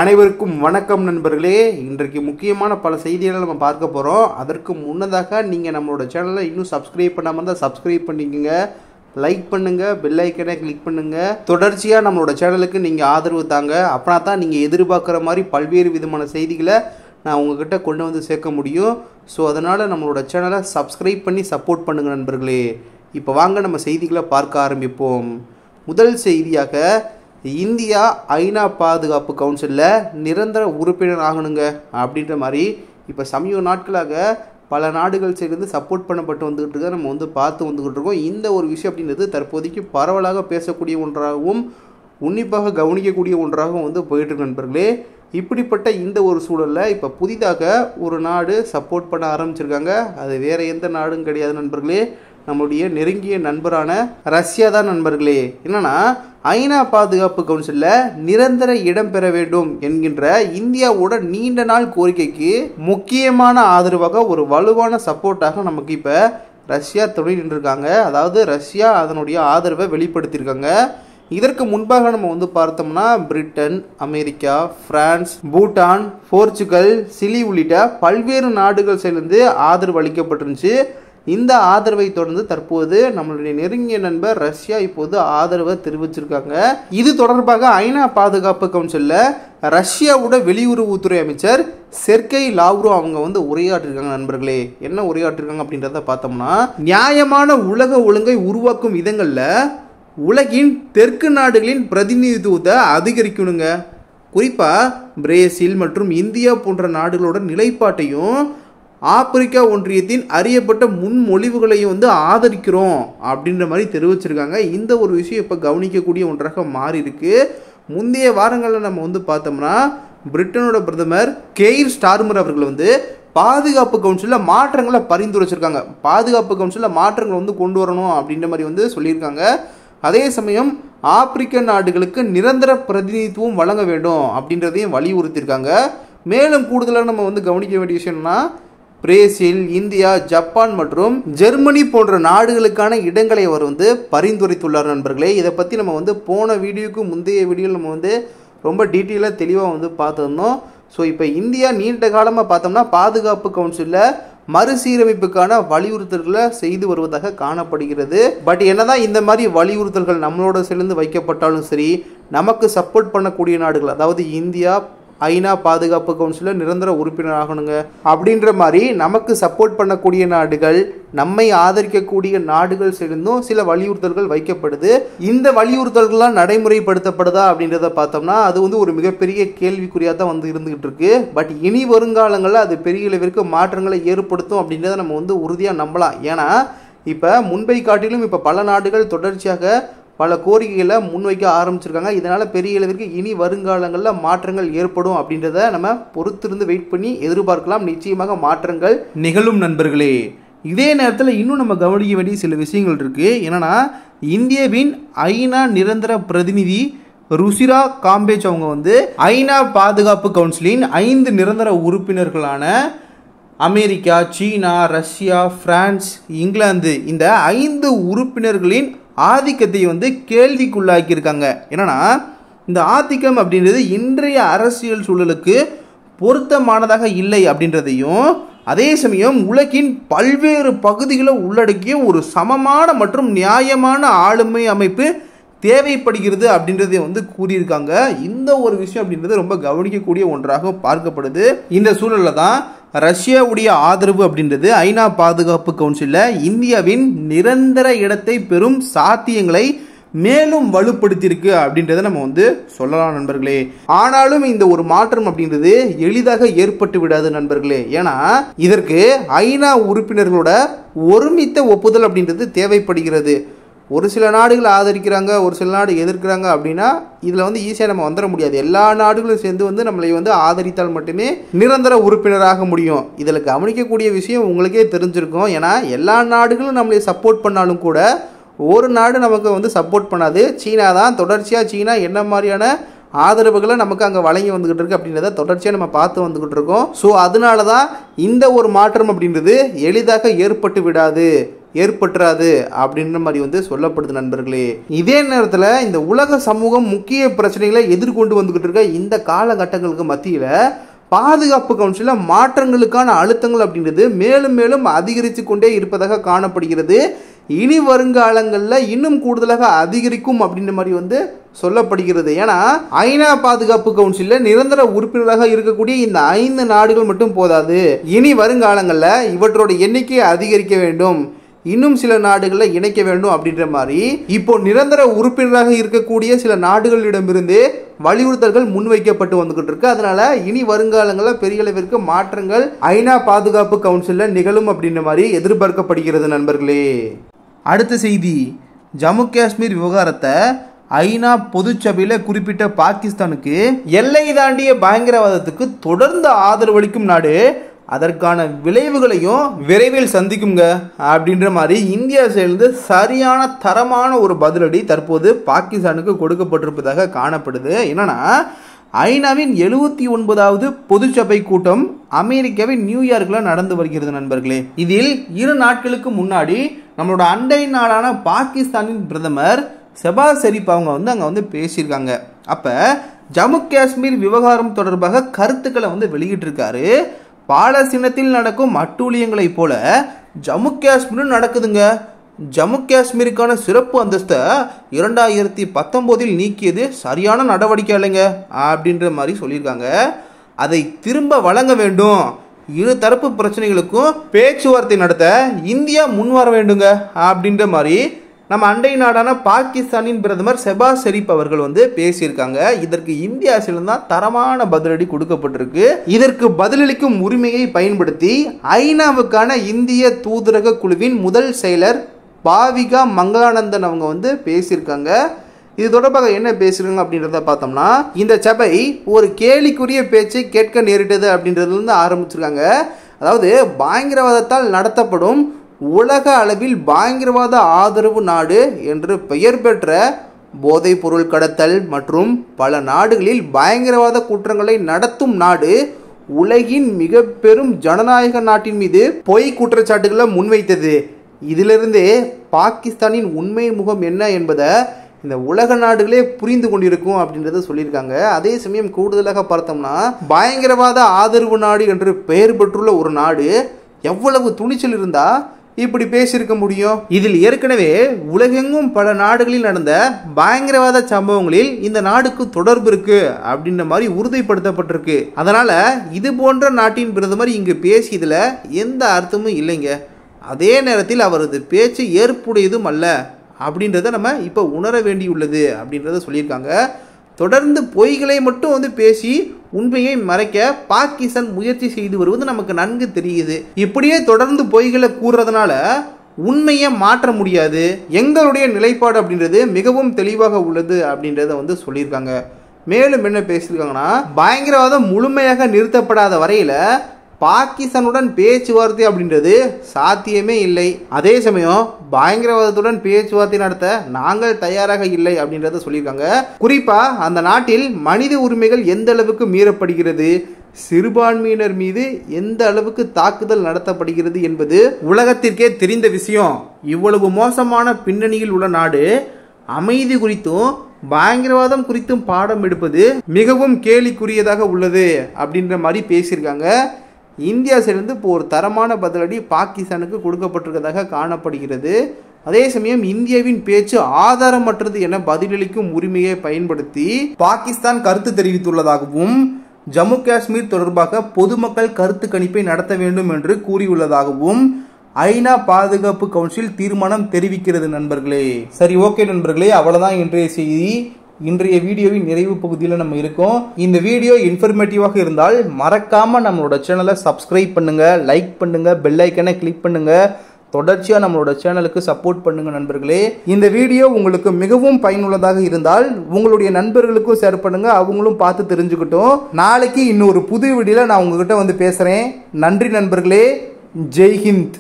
அனைவருக்கும் வணக்கம் நண்பர்களே. இன்றைக்கு முக்கியமான பல செய்திகளை நம்ம பார்க்க போகிறோம். அதற்கு முன்னதாக நீங்கள் நம்மளோட சேனலை இன்னும் சப்ஸ்கிரைப் பண்ணாமல் இருந்தால் சப்ஸ்கிரைப் பண்ணிக்கோங்க, லைக் பண்ணுங்கள், பெல் ஐக்கனை கிளிக் பண்ணுங்கள். தொடர்ச்சியாக நம்மளோட சேனலுக்கு நீங்கள் ஆதரவு தாங்க. அப்படின்னா தான் நீங்கள் எதிர்பார்க்குற மாதிரி பல்வேறு விதமான செய்திகளை நான் உங்ககிட்ட கொண்டு வந்து சேர்க்க முடியும். ஸோ அதனால் நம்மளோட சேனலை சப்ஸ்கிரைப் பண்ணி சப்போர்ட் பண்ணுங்கள் நண்பர்களே. இப்போ வாங்க நம்ம செய்திகளை பார்க்க ஆரம்பிப்போம். முதல் செய்தியாக, இந்தியா ஐநா பாதுகாப்பு கவுன்சிலில் நிரந்தர உறுப்பினர் ஆகணுங்க அப்படின்ற மாதிரி இப்போ சமீப நாட்களாக பல நாடுகள் சேர்ந்து சப்போர்ட் பண்ணப்பட்டு வந்துக்கிட்டு இருக்க நம்ம பார்த்து வந்துக்கிட்டு இருக்கோம். இந்த ஒரு விஷயம் அப்படின்றது தற்போதைக்கு பரவலாக பேசக்கூடிய ஒன்றாகவும் உன்னிப்பாக கவனிக்கக்கூடிய ஒன்றாகவும் போயிட்டுருக்கு நண்பர்களே. இப்படிப்பட்ட இந்த ஒரு சூழலில் இப்போ புதிதாக ஒரு நாடு சப்போர்ட் பண்ண ஆரம்பிச்சிருக்காங்க. அது வேறு எந்த நாடும் கிடையாது நண்பர்களே, நம்மளுடைய நெருங்கிய நண்பரான ரஷ்யா தான் நண்பர்களே. என்னன்னா, ஐநா பாதுகாப்பு கவுன்சிலில் நிரந்தர இடம் பெற வேண்டும் என்கின்ற இந்தியாவோட நீண்ட நாள் கோரிக்கைக்கு முக்கியமான ஆதரவாக ஒரு வலுவான சப்போர்ட்டாக நமக்கு இப்போ ரஷ்யா துணை நின்றுருக்காங்க. அதாவது ரஷ்யா அதனுடைய ஆதரவை வெளிப்படுத்தியிருக்காங்க. இதற்கு முன்பாக நம்ம பார்த்தோம்னா Britain, America, France, Bhutan, Portugal, Chile உள்ளிட்ட பல்வேறு நாடுகள் சேர்ந்து ஆதரவு அளிக்கப்பட்டிருந்துச்சு. இந்த ஆதரவை தொடர்ந்து தற்போது நம்மளுடைய நெருங்கிய நண்பர் ரஷ்யா இப்போது ஆதரவை தெரிவிச்சிருக்காங்க. இது தொடர்பாக ஐநா பாதுகாப்பு கவுன்சிலில் ரஷ்யாவோட வெளியுறவுத்துறை அமைச்சர் செர்கை லாவ்ரோவ் அவங்க உரையாற்றிருக்காங்க நண்பர்களே. என்ன உரையாற்றிருக்காங்க அப்படின்றத பார்த்தோம்னா, நியாயமான உலக ஒழுங்கை உருவாக்கும் விதங்களில் உலகின் தெற்கு நாடுகளின் பிரதிநிதித்துவத்தை அதிகரிக்கணுங்க. குறிப்பாக பிரேசில் மற்றும் இந்தியா போன்ற நாடுகளோட நிலைப்பாட்டையும் ஆப்பிரிக்கா ஒன்றியத்தின் அறியப்பட்ட முன்மொழிவுகளையும் ஆதரிக்கிறோம் அப்படின்ற மாதிரி தெரிவிச்சிருக்காங்க. இந்த ஒரு விஷயம் இப்போ கவனிக்கக்கூடிய ஒன்றாக மாறி இருக்கு. முந்தைய வாரங்களில் நம்ம பார்த்தோம்னா பிரிட்டனோட பிரதமர் கெய்ர் ஸ்டார்மர் அவர்கள் பாதுகாப்பு கவுன்சிலில் மாற்றங்களை பரிந்துரைச்சிருக்காங்க. பாதுகாப்பு கவுன்சிலில் மாற்றங்கள் கொண்டு வரணும் அப்படின்ற மாதிரி சொல்லியிருக்காங்க. அதே சமயம் ஆப்பிரிக்க நாடுகளுக்கு நிரந்தர பிரதிநிதித்துவம் வழங்க வேண்டும் அப்படின்றதையும் வலியுறுத்தியிருக்காங்க. மேலும் கூடுதலாக நம்ம கவனிக்க வேண்டிய விஷயம்னா, பிரேசில், இந்தியா, ஜப்பான் மற்றும் ஜெர்மனி போன்ற நாடுகளுக்கான இடங்களை அவர் பரிந்துரைத்துள்ளார் நண்பர்களே. இதை பற்றி நம்ம போன வீடியோக்கு முந்தைய வீடியோவில் நம்ம ரொம்ப டீட்டெயிலாக தெளிவாக பார்த்துருந்தோம். ஸோ இப்போ இந்தியா நீண்ட காலமாக பார்த்தோம்னா பாதுகாப்பு கவுன்சிலில் மறுசீரமைப்புக்கான வலியுறுத்தல்களை செய்து வருவதாக காணப்படுகிறது. பட் என்னதான் இந்த மாதிரி வலியுறுத்தல்கள் நம்மளோட சேர்ந்து வைக்கப்பட்டாலும் சரி, நமக்கு சப்போர்ட் பண்ணக்கூடிய நாடுகள், அதாவது இந்தியா ஐநா பாதுகாப்பு கவுன்சிலில் நிரந்தர உறுப்பினர் ஆகணுங்க அப்படின்ற மாதிரி நமக்கு சப்போர்ட் பண்ணக்கூடிய நாடுகள், நம்மை ஆதரிக்கக்கூடிய நாடுகள் சேர்ந்தும் சில வலியுறுத்தல்கள் வைக்கப்படுது. இந்த வலியுறுத்தல்கள்லாம் நடைமுறைப்படுத்தப்படுதா அப்படின்றத பார்த்தோம்னா அது ஒரு மிகப்பெரிய கேள்விக்குறியாக தான் இருந்துகிட்டு இருக்கு. பட் இனி வருங்காலங்களில் அது பெரிய அளவிற்கு மாற்றங்களை ஏற்படுத்தும் அப்படின்றத நம்ம உறுதியாக நம்பலாம். ஏன்னா இப்போ முன்பை காட்டிலும் இப்போ பல நாடுகள் தொடர்ச்சியாக பல கோரிக்கைகளை முன்வைக்க ஆரம்பிச்சிருக்காங்க. இதனால் பெரிய அளவிற்கு இனி வருங்காலங்களில் மாற்றங்கள் ஏற்படும் அப்படின்றத நம்ம பொறுத்திருந்து வெயிட் பண்ணி எதிர்பார்க்கலாம். நிச்சயமாக மாற்றங்கள் நிகழும் நண்பர்களே. இதே நேரத்தில் இன்னும் நம்ம கவனிக்க வேண்டிய சில விஷயங்கள் இருக்குது. என்னன்னா, இந்தியாவின் ஐநா நிரந்தர பிரதிநிதி ருசிரா காம்பேஜ் அவங்க ஐநா பாதுகாப்பு கவுன்சிலின் 5 நிரந்தர உறுப்பினர்களான அமெரிக்கா, சீனா, ரஷ்யா, பிரான்ஸ், இங்கிலாந்து இந்த 5 உறுப்பினர்களின் ஆதிக்கத்தை கேள்விக்குள்ளாக்கியிருக்காங்க. என்னன்னா, இந்த ஆதிக்கம் அப்படின்றது இன்றைய அரசியல் சூழலுக்கு பொருத்தமானதாக இல்லை அப்படின்றதையும், அதே சமயம் உலகின் பல்வேறு பகுதிகளை உள்ளடக்கிய ஒரு சமமான மற்றும் நியாயமான ஆளுமை அமைப்பு தேவைப்படுகிறது அப்படின்றதை கூறியிருக்காங்க. இந்த ஒரு விஷயம் அப்படின்றது ரொம்ப கவனிக்கக்கூடிய ஒன்றாக பார்க்கப்படுது. இந்த சூழலில் தான் ரஷ்யாவுடைய ஆதரவு அப்படின்றது ஐநா பாதுகாப்பு கவுன்சிலில் இந்தியாவின் நிரந்தர இடத்தை பெறும் சாத்தியங்களை மேலும் வலுப்படுத்தியிருக்கு அப்படின்றத நம்ம சொல்லலாம் நண்பர்களே. ஆனாலும் இந்த ஒரு மாற்றம் அப்படின்றது எளிதாக ஏற்பட்டு விடாது நண்பர்களே. ஏன்னா இதற்கு ஐநா உறுப்பினர்களோட ஒருமித்த ஒப்புதல் அப்படின்றது தேவைப்படுகிறது. ஒரு சில நாடுகள் ஆதரிக்கிறாங்க, ஒரு சில நாடு எதிர்க்கிறாங்க அப்படின்னா இதில் ஈஸியாக நம்ம வந்துட முடியாது. எல்லா நாடுகளும் சேர்ந்து நம்மளை ஆதரித்தால் மட்டுமே நிரந்தர உறுப்பினராக முடியும். இதில் கவனிக்கக்கூடிய விஷயம் உங்களுக்கே தெரிஞ்சிருக்கும். ஏன்னா எல்லா நாடுகளும் நம்மளை சப்போர்ட் பண்ணாலும் கூட ஒரு நாடு நமக்கு சப்போர்ட் பண்ணாது. சீனா தான். தொடர்ச்சியாக சீனா என்ன மாதிரியான ஆதரவுகளை நமக்கு அங்கே வழங்கி வந்துக்கிட்டு இருக்கு அப்படின்றத தொடர்ச்சியாக நம்ம பார்த்து வந்துக்கிட்டு இருக்கோம். ஸோ அதனால தான் இந்த ஒரு மாற்றம் அப்படின்றது எளிதாக ஏற்பட்டு விடாது. ஏற்பட்டுறாது அப்படின்ற மாதிரி வந்து சொல்லப்படுது நண்பர்களே. இதே நேரத்தில் இந்த உலக சமூகம் முக்கிய பிரச்சனைகளை எதிர்கொண்டு வந்துகிட்டு இருக்க இந்த காலகட்டங்களுக்கு மத்தியில் பாதுகாப்பு கவுன்சிலில் மாற்றங்களுக்கான அழுத்தங்கள் அப்படின்றது மேலும் மேலும் அதிகரித்து கொண்டே இருப்பதாக காணப்படுகிறது. இனி வருங்காலங்களில் இன்னும் கூடுதலாக அதிகரிக்கும் அப்படின்ற மாதிரி வந்து சொல்லப்படுகிறது. ஏன்னா ஐநா பாதுகாப்பு கவுன்சிலில் நிரந்தர உறுப்பினராக இருக்கக்கூடிய இந்த 5 நாடுகள் மட்டும் போதாது, இனி வருங்காலங்களில் இவற்றோட எண்ணிக்கையை அதிகரிக்க வேண்டும், இன்னும் சில நாடுகளில் இணைக்க வேண்டும் அப்படின்ற மாதிரி இப்போ நிரந்தர உறுப்பினராக இருக்கக்கூடிய சில நாடுகளிடமிருந்து வலியுறுத்தல்கள் முன்வைக்கப்பட்டு வந்துகிட்டு இருக்கு. அதனால இனி வருங்காலங்களில் பெரிய அளவிற்கு மாற்றங்கள் ஐநா பாதுகாப்பு கவுன்சிலில் நிகழும் அப்படின்ற மாதிரி எதிர்பார்க்கப்படுகிறது நண்பர்களே. அடுத்த செய்தி, ஜம்மு காஷ்மீர் விவகாரத்தை ஐநா பொதுச்சபையில் குறிப்பிட்ட பாகிஸ்தானுக்கு எல்லை தாண்டிய பயங்கரவாதத்துக்கு தொடர்ந்து ஆதரவளிக்கும் நாடு அதற்கான விளைவுகளையும் விரைவில் சந்திக்குங்க அப்படின்ற மாதிரி இந்தியா சேர்ந்து சரியான தரமான ஒரு பதிலடி தற்போது பாகிஸ்தானுக்கு கொடுக்கப்பட்டிருப்பதாக காணப்படுது. என்னன்னா ஐநாவின் 79வது பொதுச்சபை கூட்டம் அமெரிக்காவின் நியூயார்க்கில் நடந்து வருகிறது நண்பர்களே. இதில் 2 நாட்களுக்கு முன்னாடி நம்மளோட அண்டை நாடான பாகிஸ்தானின் பிரதமர் ஷெபாஸ் ஷெரீப் அவங்க வந்து அங்கே வந்து பேசியிருக்காங்க. அப்போ ஜம்மு காஷ்மீர் விவகாரம் தொடர்பாக கருத்துக்களை வந்து வெளியிட்டிருக்காரு. பாலஸ்தீனத்தில் நடக்கும் அட்டூழியங்களை போல ஜம்மு காஷ்மீரும் நடக்குதுங்க. ஜம்மு காஷ்மீருக்கான சிறப்பு அந்தஸ்தை 2019 நீக்கியது சரியான நடவடிக்கை இல்லைங்க அப்படின்ற மாதிரி சொல்லியிருக்காங்க. அதை திரும்ப வழங்க வேண்டும், 2 தரப்பு பிரச்சனைகளுக்கும் பேச்சுவார்த்தை நடத்த இந்தியா முன்வர வேண்டுங்க அப்படின்ற மாதிரி நம்ம அண்டை நாடான பாகிஸ்தானின் பிரதமர் ஷெபாஸ் ஷெரீப் அவர்கள் வந்து பேசியிருக்காங்க. இதற்கு இந்தியா தான் தரமான பதிலடி கொடுக்கப்பட்டிருக்கு. இதற்கு பதிலளிக்கும் உரிமையை பயன்படுத்தி ஐநாவுக்கான இந்திய தூதரக குழுவின் முதல் செயலர் பாவிகா மங்களானந்தன் அவங்க வந்து பேசியிருக்காங்க. இது தொடர்பாக என்ன பேசுறாங்க அப்படின்றத பார்த்தோம்னா, இந்த சபை ஒரு கேலிக்குரிய பேச்சை கேட்க நேரிட்டது அப்படின்றதுலேருந்து ஆரம்பிச்சிருக்காங்க. அதாவது பயங்கரவாதத்தால் நடத்தப்படும் உலக அளவில் பயங்கரவாத ஆதரவு நாடு என்று பெயர் பெற்ற போதைப் பொருள் கடத்தல் மற்றும் பல நாடுகளில் பயங்கரவாத குற்றங்களை நடத்தும் நாடு உலகின் மிக பெரும் ஜனநாயக நாட்டின் மீது பொய் குற்றச்சாட்டுகளை முன்வைத்தது. இதிலிருந்தே பாகிஸ்தானின் உண்மை முகம் என்ன என்பதை இந்த உலக நாடுகளே புரிந்து கொண்டிருக்கும் அப்படின்றத சொல்லியிருக்காங்க. அதே சமயம் கூடுதலாக பார்த்தோம்னா, பயங்கரவாத ஆதரவு நாடு என்று பெயர் பெற்றுள்ள ஒரு நாடு எவ்வளவு துணிச்சல் இருந்தா இப்படி பேசியிருக்க முடியும்? இதில் ஏற்கனவே உலகெங்கும் பல நாடுகளில் நடந்த பயங்கரவாத சம்பவங்களில் இந்த நாடுக்கு தொடர்பு இருக்கு அப்படின்ற மாதிரி உறுதிப்படுத்தப்பட்டிருக்கு. அதனால இது போன்ற நாட்டின் பிரதமர் இங்கு பேசியதுல எந்த அர்த்தமும் இல்லைங்க. அதே நேரத்தில் அவரது பேச்சு ஏற்புடையதும் அல்ல அப்படின்றத நம்ம இப்போ உணர வேண்டியுள்ளது அப்படின்றத சொல்லியிருக்காங்க. தொடர்ந்து பொய்களை மட்டும் வந்து பேசி உண்மையை மறைக்க பாகிஸ்தான் முயற்சி செய்து வருவது நமக்கு நன்கு தெரியுது. இப்படியே தொடர்ந்து பொய்களை கூறுறதுனால உண்மையை மாற்ற முடியாது. எங்களுடைய நிலைப்பாடு அப்படின்றது மிகவும் தெளிவாக உள்ளது அப்படின்றத வந்து சொல்லியிருக்காங்க. மேலும் என்ன பேசியிருக்காங்கன்னா, பயங்கரவாதம் முழுமையாக நிறுத்தப்படாத வரையில பாகிஸ்தானுடன் பேச்சுவார்த்தை அப்படின்றது சாத்தியமே இல்லை. அதே சமயம் பயங்கரவாதத்துடன் பேச்சுவார்த்தை நடத்த நாங்கள் தயாராக இல்லை அப்படின்றத சொல்லியிருக்காங்க. குறிப்பா அந்த நாட்டில் மனித உரிமைகள் எந்த அளவுக்கு மீறப்படுகிறது, சிறுபான்மையினர் மீது எந்த அளவுக்கு தாக்குதல் நடத்தப்படுகிறது என்பது உலகத்திற்கே தெரிந்த விஷயம். இவ்வளவு மோசமான பின்னணியில் உள்ள நாடு அமைதி குறித்தும் பயங்கரவாதம் குறித்தும் பாடம் எடுப்பது மிகவும் கேலிக்குரியதாக உள்ளது அப்படின்ற மாதிரி பேசியிருக்காங்க. இந்தியா சேர்ந்து இப்போ ஒரு தரமான பதிலடி பாகிஸ்தானுக்கு கொடுக்கப்பட்டிருக்கிறதாக காணப்படுகிறது. அதே சமயம் இந்தியாவின் பேச்சு ஆதாரமற்றது என பதிலளிக்கும் உரிமையை பயன்படுத்தி பாகிஸ்தான் கருத்து தெரிவித்துள்ளதாகவும், ஜம்மு காஷ்மீர் தொடர்பாக பொதுமக்கள் கருத்து கணிப்பை நடத்த வேண்டும் என்று கூறியுள்ளதாகவும் ஐநா பாதுகாப்பு கவுன்சில் தீர்மானம் தெரிவிக்கிறது நண்பர்களே. சரி, ஓகே நண்பர்களே, அவ்வளவுதான் இன்றைய செய்தி. இன்றைய வீடியோவின் நிறைவு பகுதியில் நம்ம இருக்கோம். இந்த வீடியோ இன்ஃபர்மேட்டிவாக இருந்தால் மறக்காம நம்மளோட சேனலை சப்ஸ்கிரைப் பண்ணுங்க, லைக் பண்ணுங்க, பெல் ஐக்கனை கிளிக் பண்ணுங்க. தொடர்ச்சியா நம்மளோட சேனலுக்கு சப்போர்ட் பண்ணுங்க நண்பர்களே. இந்த வீடியோ உங்களுக்கு மிகவும் பயனுள்ளதாக இருந்தால் உங்களுடைய நண்பர்களுக்கும் ஷேர் பண்ணுங்க, அவங்களும் பார்த்து தெரிஞ்சுக்கிட்டோம். நாளைக்கு இன்னொரு புது வீடியோல நான் உங்ககிட்ட வந்து பேசுறேன். நன்றி நண்பர்களே. ஜெய் ஹிந்த்.